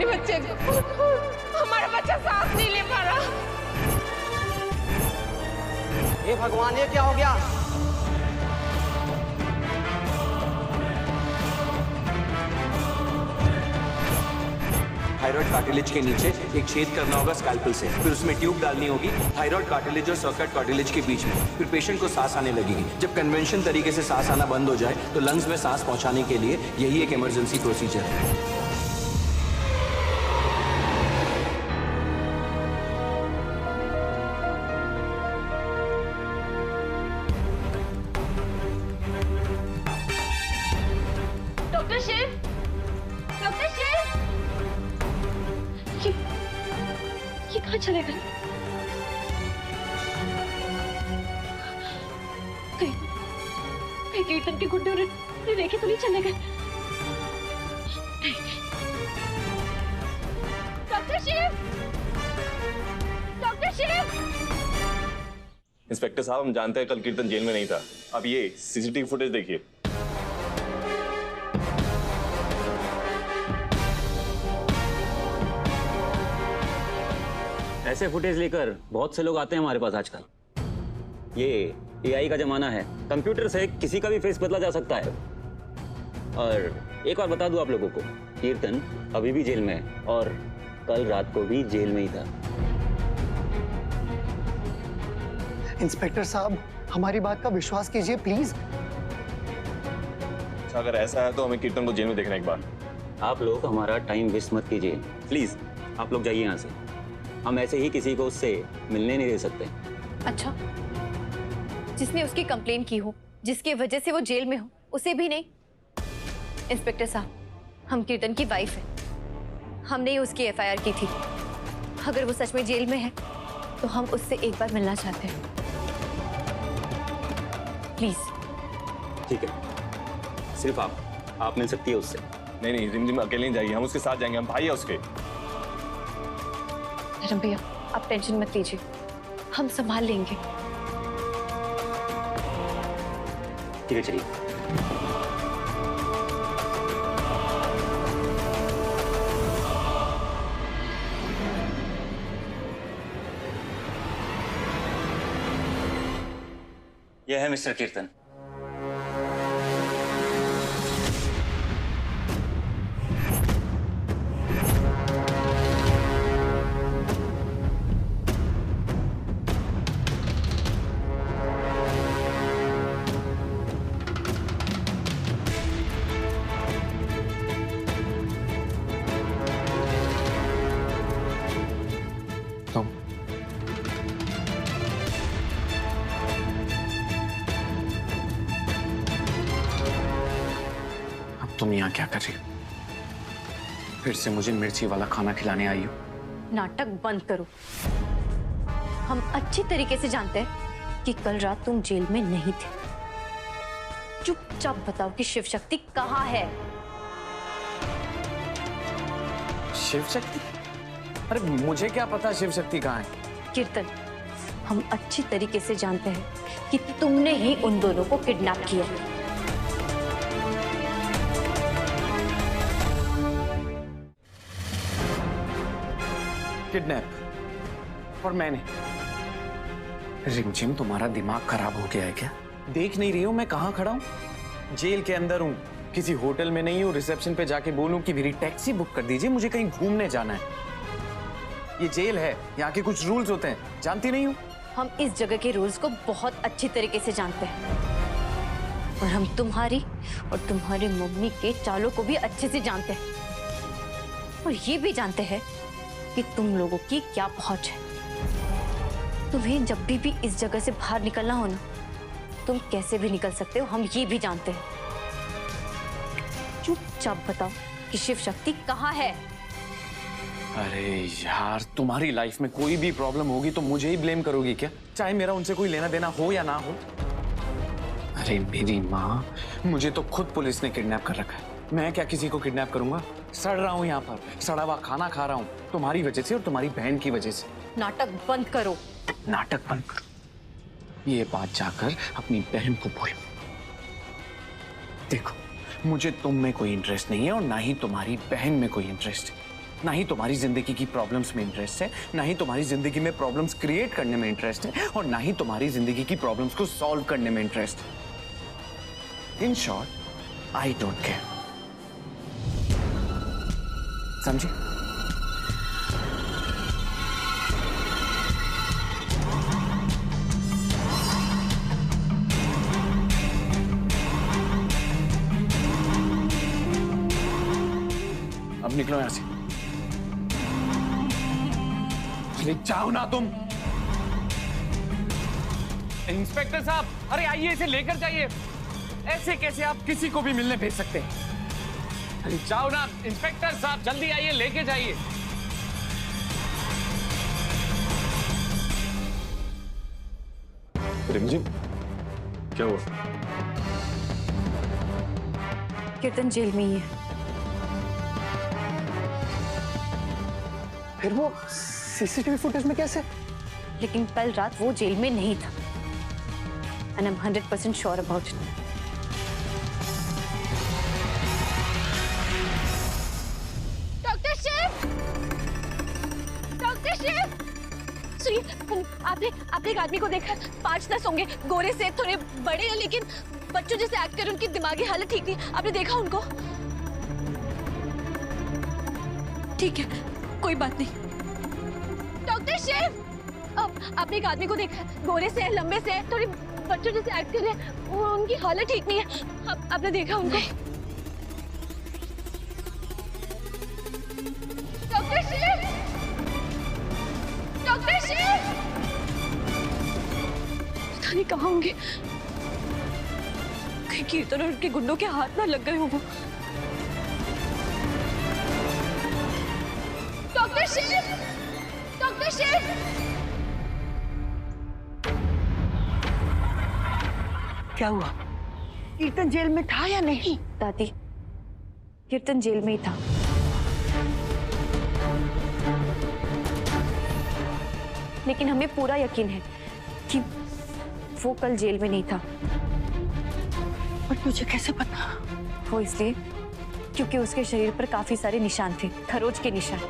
मेरे बच्चे को। हमारा बच्चा सांस नहीं ले पा रहा। हे भगवान, ये क्या हो गया? थायराइड कार्टिलेज के नीचे एक छेद करना होगा स्कैल्पल से, फिर उसमें ट्यूब डालनी होगी थायराइड कार्टिलेज और सर्किट कार्टिलेज के बीच में। फिर पेशेंट को सांस आने लगेगी। जब कन्वेंशन तरीके से सांस आना बंद हो जाए तो लंग्स में सांस पहुंचाने के लिए यही एक इमरजेंसी प्रोसीजर है। डॉक्टर शिव, डॉक्टर शिव, ये कहाँ चले गए? कहीं कीर्तन के गुंडे उन्हें देखे तो नहीं चले गए? Doctor Shiv, doctor Shiv. Inspector साहब, हम जानते हैं कल कीर्तन जेल में नहीं था। अब ये सीसीटीवी फुटेज देखिए। ऐसे फुटेज लेकर बहुत से लोग आते हैं हमारे पास आजकल। ये एआई का जमाना है, कंप्यूटर से किसी का भी फेस बदला जा सकता है। और एक और बता दूं आप लोगों को, कीर्तन अभी भी जेल में है और कल रात को भी जेल में ही था। इंस्पेक्टर साहब, हमारी बात का विश्वास कीजिए प्लीज। अगर ऐसा है तो हमें कीर्तन को जेल में देखना एक बार। आप लोग हमारा टाइम वेस्ट मत कीजिए प्लीज। आप लोग जाइए यहाँ से। हम ऐसे ही किसी को उससे मिलने नहीं दे सकते। अच्छा, जिसने उसकी कंप्लेन की हो, जिसकी वजह से वो जेल में हो, उसे भी नहीं? इंस्पेक्टर साहब, हम कीर्तन की वाइफ हैं। हमने ही उसकी एफआईआर की थी। अगर वो सच में जेल में है तो हम उससे एक बार मिलना चाहते हैं। प्लीज। ठीक है, सिर्फ आप मिल सकती है उससे। नहीं नहीं, रिमझिम अकेले नहीं जाएगी, हम उसके साथ जाएंगे। हम भाई है उसके। धर्म भैया, आप टेंशन मत लीजिए, हम संभाल लेंगे। ठीक है, चलिए। यह है मिस्टर कीर्तन। तुम यहाँ क्या कर रही हो? फिर से मुझे मिर्ची वाला खाना खिलाने आई हो? नाटक बंद करो। हम अच्छी तरीके से जानते हैं कि कल रात तुम जेल में नहीं थे। चुपचाप बताओ कि शिव शक्ति कहाँ है? शिव शक्ति? अरे मुझे क्या पता शिव शक्ति कहाँ है? कीर्तन, हम अच्छी तरीके से जानते हैं कि तुमने ही उन दोनों को किडनैप किया। किडनैप? और मैंने? रिमझिम, तुम्हारा दिमाग खराब हो गया है क्या? देख नहीं रही हो मैं कहाँ खड़ा हूँ? जेल के अंदर हूँ, किसी होटल में नहीं हूँ। रिसेप्शन पे जाके बोलूँ कि मेरी टैक्सी बुक कर दीजिए, मुझे कहीं घूमने जाना है। ये जेल है, यहाँ के कुछ रूल्स होते हैं, जानती नहीं हूँ? हम इस जगह के रूल्स को बहुत अच्छी तरीके से जानते हैं और हम तुम्हारी और तुम्हारी मम्मी के चालों को भी अच्छे से जानते हैं और ये भी जानते हैं कि तुम लोगों की क्या पहुंच है। तुम्हें जब भी इस जगह से बाहर निकलना हो ना, तुम कैसे भी निकल सकते हो, हम ये भी जानते हैं। चुपचाप बताओ कि शिव शक्ति कहाँ है? अरे यार, तुम्हारी लाइफ में कोई भी प्रॉब्लम होगी तो मुझे ही ब्लेम करोगी क्या? चाहे मेरा उनसे कोई लेना देना हो या ना हो। अरे मेरी माँ, मुझे तो खुद पुलिस ने किडनैप कर रखा है। मैं क्या किसी को किडनैप करूंगा? सड़ रहा हूँ यहाँ पर, सड़ा हुआ खाना खा रहा हूँ तुम्हारी वजह से और तुम्हारी बहन की वजह से। नाटक बंद करो। नाटक बंद करो, ये बात जाकर अपनी बहन को बोलो। देखो, मुझे तुम में कोई इंटरेस्ट नहीं है और ना ही तुम्हारी बहन में कोई इंटरेस्ट है। ना ही तुम्हारी जिंदगी की प्रॉब्लम्स में इंटरेस्ट है, ना ही तुम्हारी जिंदगी में प्रॉब्लम्स क्रिएट करने में इंटरेस्ट है, और ना ही तुम्हारी जिंदगी की प्रॉब्लम्स को सॉल्व करने में इंटरेस्ट है। In short, I don't care. समझी? अब निकलो यहां से। चले जाओ ना तुम। इंस्पेक्टर साहब, अरे आइए, इसे लेकर जाइए। ऐसे कैसे आप किसी को भी मिलने भेज सकते हैं? अरे जाओ ना इंस्पेक्टर साहब, जल्दी आइए, लेके जाइए। रिमझिम, क्या हुआ? कीर्तन जेल में ही है। फिर वो सीसीटीवी फुटेज में कैसे? लेकिन कल रात वो जेल में नहीं था। And I'm 100% sure about it. Doctor Shiv, doctor Shiv, सुनिए, आपने एक आदमी को देखा, 5-10 होंगे, गोरे से, थोड़े बड़े हैं, लेकिन बच्चों जैसे एक्ट कर, उनकी दिमागी हालत ठीक थी। आपने देखा उनको? ठीक है, कोई बात नहीं। डॉक्टर शिव, आपने एक आदमी को देखा, गोरे से, लंबे से, थोड़ी बच्चों जैसे एक्ट कर रहे हैं, उनकी हालत ठीक नहीं है। आपने देखा उनको? डॉक्टर शिव, डॉक्टर शिव, पता नहीं कहाँ होंगे। कहीं कीर्तन और उनके गुंडों के हाथ ना लग गए हो वो। डॉक्टर शिव, डॉक्टर शिव, क्या हुआ? कीर्तन जेल में था या नहीं? दादी, कीर्तन जेल में ही था। लेकिन हमें पूरा यकीन है कि वो कल जेल में नहीं था। और तुझे कैसे पता? वो इसलिए क्योंकि उसके शरीर पर काफी सारे निशान थे, खरोच के निशान,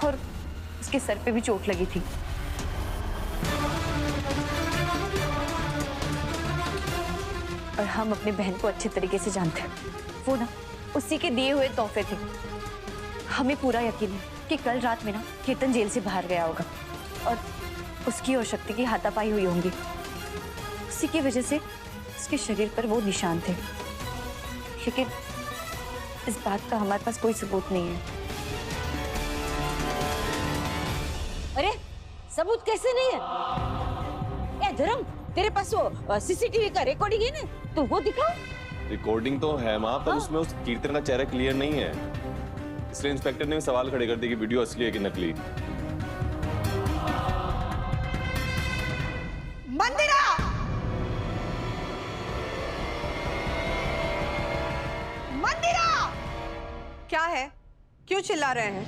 और उसके सर पे भी चोट लगी थी। और हम अपनी बहन को अच्छे तरीके से जानते हैं। वो ना उसी के दिए हुए तोहफे थे। हमें पूरा यकीन है कि कल रात में ना कीर्तन जेल से बाहर गया होगा और उसकी और शक्ति की हाथापाई हुई होंगी। उसी की वजह से उसके शरीर पर वो निशान थे। लेकिन इस बात का हमारे पास कोई सबूत नहीं है। अरे सबूत कैसे नहीं है? ए धर्म, तेरे पास वो सीसीटीवी का रिकॉर्डिंग है ना, तो वो दिखाओ। रिकॉर्डिंग तो है माँ, पर उसमें उस कीर्तन का चेहरा क्लियर नहीं है, इसलिए इंस्पेक्टर ने सवाल खड़े कर दिए कि वीडियो असली है कि नकली। मंदिरा! मंदिरा! क्या है? क्यों चिल्ला रहे हैं?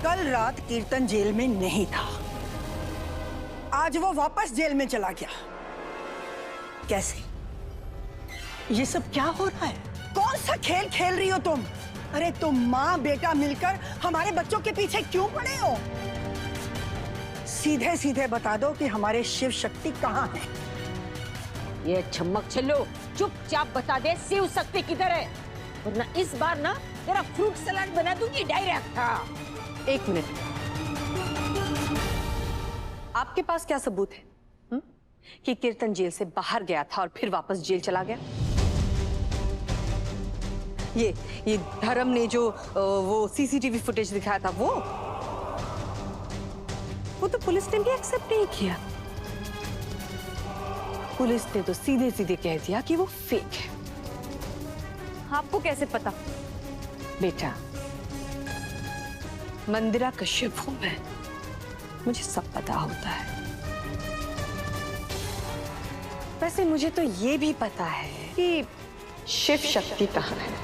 कल रात कीर्तन जेल में नहीं था। आज वो वापस जेल में चला गया। कैसे? ये सब क्या हो रहा है? कौन सा खेल खेल रही हो तुम? अरे तुम माँ बेटा मिलकर हमारे बच्चों के पीछे क्यों पड़े हो? सीधे सीधे बता दो कि हमारे शिव शक्ति कहाँ है। ये छमक छल्लो, चुपचाप बता दे शिव शक्ति किधर है, वरना इस बार ना तेरा फ्रूट सलाद बना दूंगी डायरेक्ट। एक मिनट, आपके पास क्या सबूत है कि कीर्तन जेल से बाहर गया था और फिर वापस जेल चला गया? ये धर्म ने जो वो सीसीटीवी फुटेज दिखाया था वो तो पुलिस ने भी एक्सेप्ट नहीं किया। पुलिस ने तो सीधे सीधे कह दिया कि वो फेक है। आपको कैसे पता? बेटा, मंदिरा कश्यप हूं मैं, मुझे सब पता होता है। वैसे मुझे तो ये भी पता है कि शिव शक्ति कहाँ है।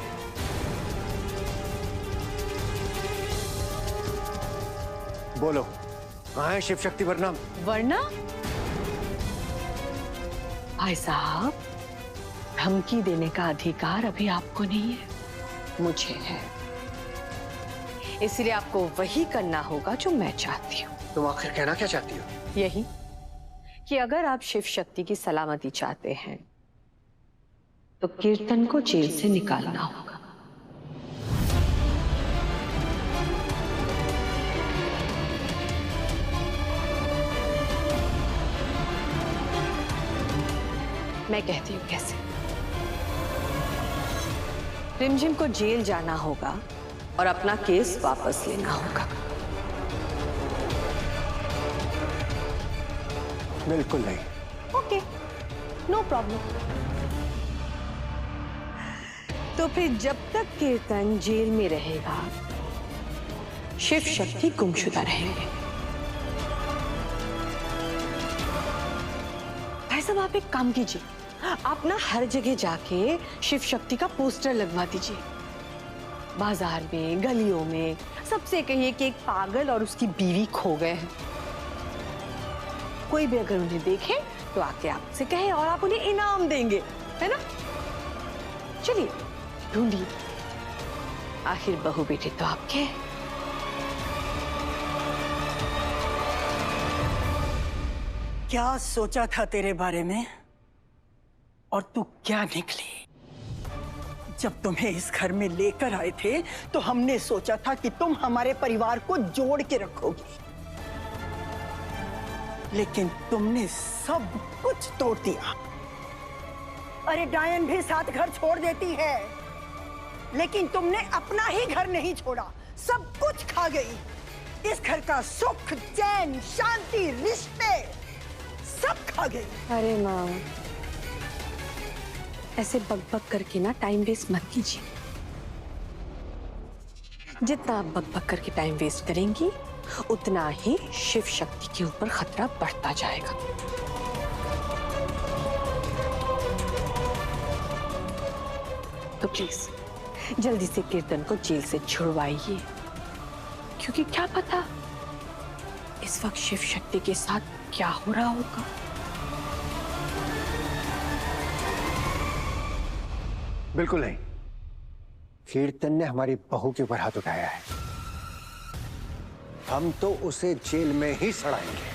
बोलो, कहाँ है शिव शक्ति वरना? वरना भाई साहब, धमकी देने का अधिकार अभी आपको नहीं है, मुझे है। इसलिए आपको वही करना होगा जो मैं चाहती हूँ। तुम आखिर कहना क्या चाहती हो? यही कि अगर आप शिव शक्ति की सलामती चाहते हैं तो कीर्तन को जेल से निकालना होगा। मैं कहती हूँ कैसे। रिमझिम को जेल जाना होगा और अपना केस वापस लेना होगा। बिल्कुल नहीं। Okay, no problem. तो फिर जब तक कीर्तन जेल में रहेगा, शिव शक्ति गुमशुदा रहेंगे। भाई साहब, आप एक काम कीजिए, आप ना हर जगह जाके शिव शक्ति का पोस्टर लगवा दीजिए। बाजार में, गलियों में सबसे कहिए कि एक पागल और उसकी बीवी खो गए हैं। कोई भी अगर उन्हें देखे तो आके आपसे कहे और आप उन्हें इनाम देंगे, है ना? चलिए ढूंढिए, आखिर बहू बेटे तो आपके हैं। क्या सोचा था तेरे बारे में और तू क्या निकली? जब तुम्हें इस घर में लेकर आए थे तो हमने सोचा था कि तुम हमारे परिवार को जोड़ के रखोगी, लेकिन तुमने सब कुछ तोड़ दिया। अरे डायन भी साथ घर छोड़ देती है, लेकिन तुमने अपना ही घर नहीं छोड़ा, सब कुछ खा गई। इस घर का सुख, चैन, शांति, रिश्ते सब खा गई। अरे माँ, ऐसे बकबक करके ना टाइम वेस्ट मत कीजिए। जितना आप बकबक करके टाइम वेस्ट करेंगी, उतना ही शिव शक्ति के ऊपर खतरा बढ़ता जाएगा। तो प्लीज जल्दी से कीर्तन को जेल से छुड़वाइए, क्योंकि क्या पता इस वक्त शिव शक्ति के साथ क्या हो रहा होगा। बिल्कुल नहीं। कीर्तन ने हमारी बहू के ऊपर हाथ उठाया है, हम तो उसे जेल में ही सड़ाएंगे।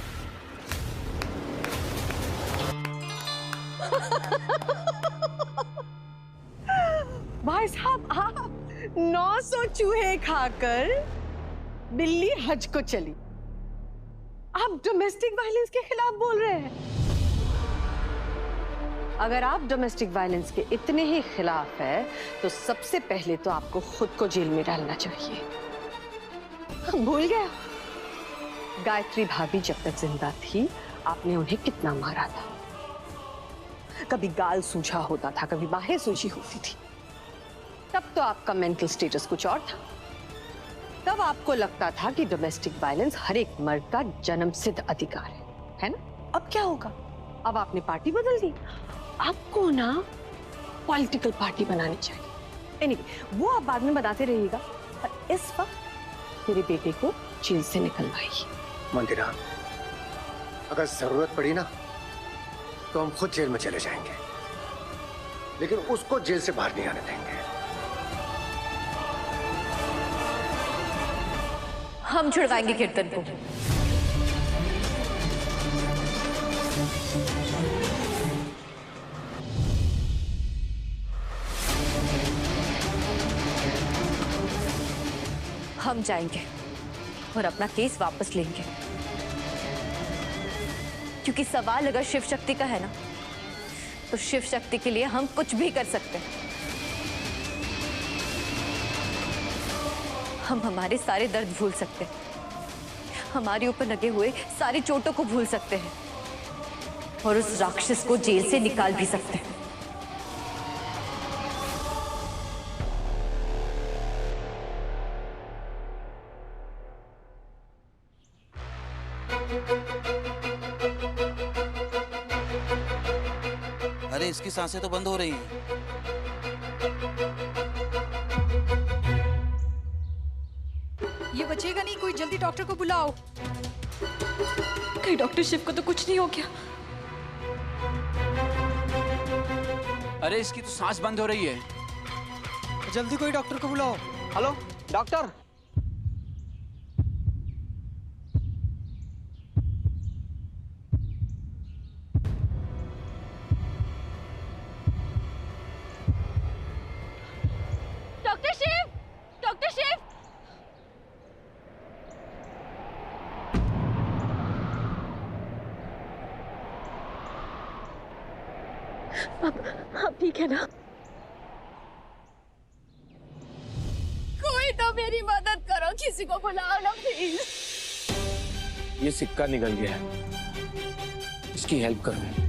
भाई साहब, आप 900 चूहे खाकर बिल्ली हज को चली, आप डोमेस्टिक वायलेंस के खिलाफ बोल रहे हैं। अगर आप डोमेस्टिक वायलेंस के इतने ही खिलाफ है तो सबसे पहले तो आपको खुद को जेल में डालना चाहिए। भूल गया, गायत्री भाभी जब तक जिंदा थी आपने उन्हें कितना मारा था। कभी गाल सूझा होता था, कभी बाहें सूझी होती थी। तब तो आपका मेंटल स्टेटस कुछ और था। तब आपको लगता था कि डोमेस्टिक वायलेंस हर एक मर्द का जन्मसिद्ध अधिकार है ना? अब क्या होगा? अब आपने पार्टी बदल दी। आपको ना पॉलिटिकल पार्टी बनानी चाहिए। एनीवे, वो आप बाद में बताते रहिएगा, पर इस वक्त मेरे बेटे को जेल से निकलवाइए। मंदिरा, अगर जरूरत पड़ी ना तो हम खुद जेल में चले जाएंगे, लेकिन उसको जेल से बाहर नहीं आने देंगे। हम छुड़वाएंगे कीर्तन को। हम जाएंगे और अपना केस वापस लेंगे, क्योंकि सवाल अगर शिव शक्ति का है ना, तो शिव शक्ति के लिए हम कुछ भी कर सकते हैं। हम हमारे सारे दर्द भूल सकते हैं, हमारे ऊपर लगे हुए सारी चोटों को भूल सकते हैं और उस राक्षस को जेल से निकाल भी सकते हैं। अरे इसकी सांसें तो बंद हो रही हैं। ये बचेगा नहीं, कोई जल्दी डॉक्टर को बुलाओ। कहीं डॉक्टर शिव को तो कुछ नहीं हो गया? अरे इसकी तो सांस बंद हो रही है। जल्दी कोई डॉक्टर को बुलाओ। Hello doctor. Doctor Shiv! Doctor Shiv! आप ठीक है ना? कोई तो मेरी मदद करो, किसी को बुलाओ ना प्लीज। ये सिक्का निकल गया है, इसकी हेल्प करो।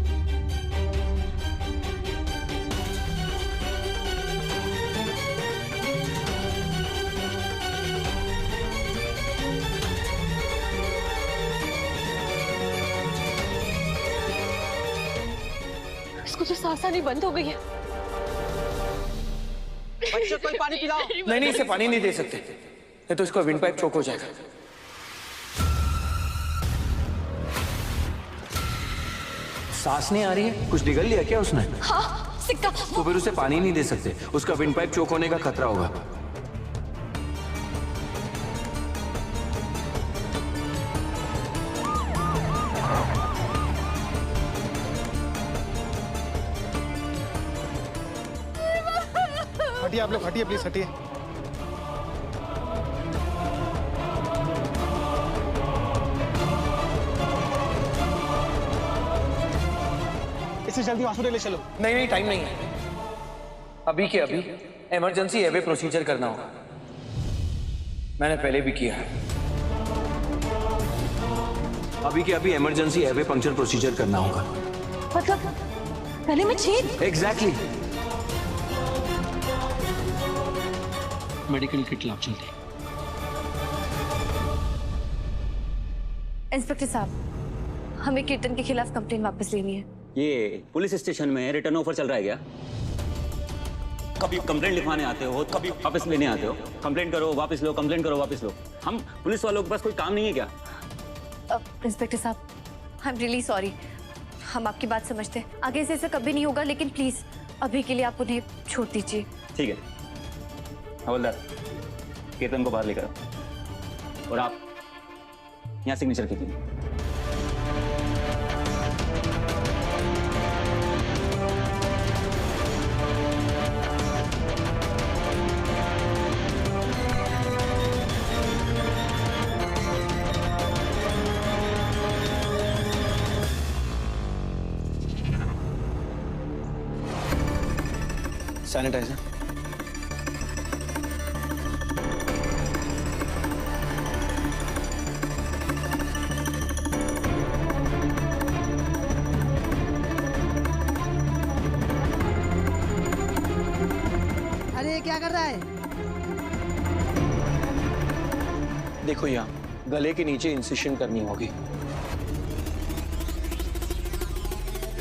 इसको तो सांस आनी बंद हो गई है। बच्चे कोई पानी पिलाओ। नहीं इसे पानी नहीं दे सकते, नहीं तो इसका विंड पाइप चोक हो जाएगा। सांस नहीं आ रही है, कुछ निगल लिया क्या उसने? हाँ, सिक्का। तो फिर उसे पानी नहीं दे सकते, उसका विंड पाइप चोक होने का खतरा होगा। हटिए आप लोग, हटिए प्लीज, हटिए। इसे जल्दी हॉस्पिटल ले चलो। नहीं टाइम नहीं है, अभी के अभी इमरजेंसी एवे प्रोसीजर करना होगा। मैंने पहले भी किया है। अभी के अभी इमरजेंसी एवे पंक्चर प्रोसीजर करना होगा। मतलब गले में छेद? एग्जैक्टली। मेडिकल किट लाओ जल्दी। इंस्पेक्टर साहब, हमें कीर्तन के खिलाफ कंप्लेन वापस लेनी है। ये पुलिस स्टेशन में रिटर्न ऑफर चल रहा है क्या? कभी कंप्लेंट लिखवाने आते हो, कभी वापस लेने आते हो। कंप्लेंट करो वापस लो, कंप्लेंट करो वापस लो। हम पुलिस वालों के पास कोई काम नहीं है क्या? इंस्पेक्टर साहब, आई एम रियली सॉरी। हम आपकी बात समझते हैं, आगे से ऐसा कभी नहीं होगा, लेकिन प्लीज अभी के लिए आप उन्हें छोड़ दीजिए। ठीक है हवलदार, कीर्तन को बाहर लेकर आओ और आप यहाँ सिग्नेचर कीजिए। सैनिटाइजर। अरे ये क्या कर रहा है? देखो यहाँ गले के नीचे इंसिशन करनी होगी।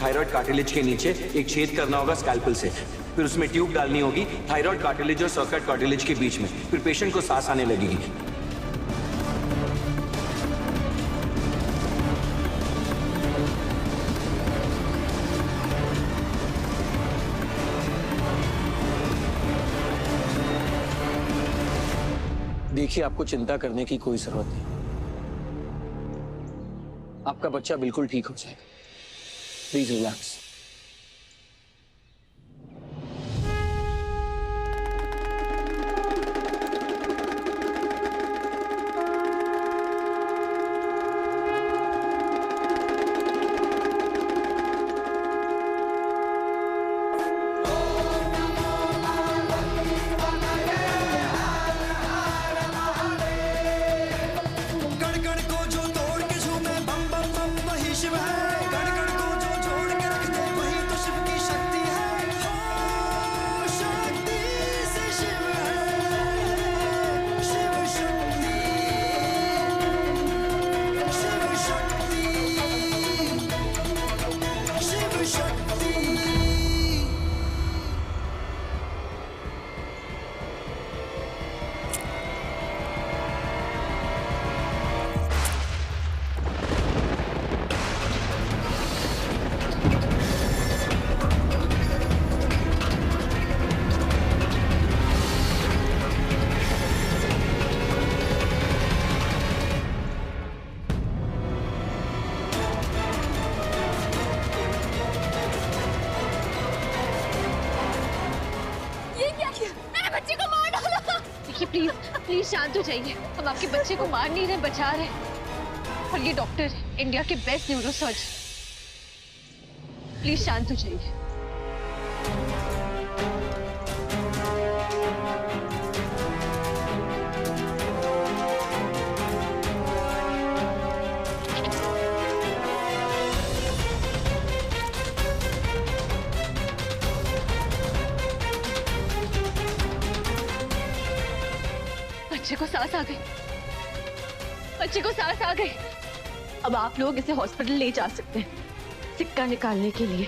थायराइड कार्टिलेज के नीचे एक छेद करना होगा स्कैल्पेल से, फिर उसमें ट्यूब डालनी होगी थायराइड कार्टिलेज और सर्किट कार्टिलेज के बीच में, फिर पेशेंट को सांस आने लगेगी। देखिए आपको चिंता करने की कोई जरूरत नहीं, आपका बच्चा बिल्कुल ठीक हो जाएगा। Please relax. गण गण को जो तोड़ के झूमे बम बम बम वही शिव है। गण गण को जो जोड़ के रखे प्लीज शांत हो जाइए। हम आपके बच्चे को मार नहीं रहे, बचा रहे। और ये डॉक्टर है, इंडिया के बेस्ट न्यूरोसर्जन। प्लीज शांत हो जाइए। बच्चे को सांस आ गई, बच्चे को सांस आ गई। अब आप लोग इसे हॉस्पिटल ले जा सकते हैं सिक्का निकालने के लिए।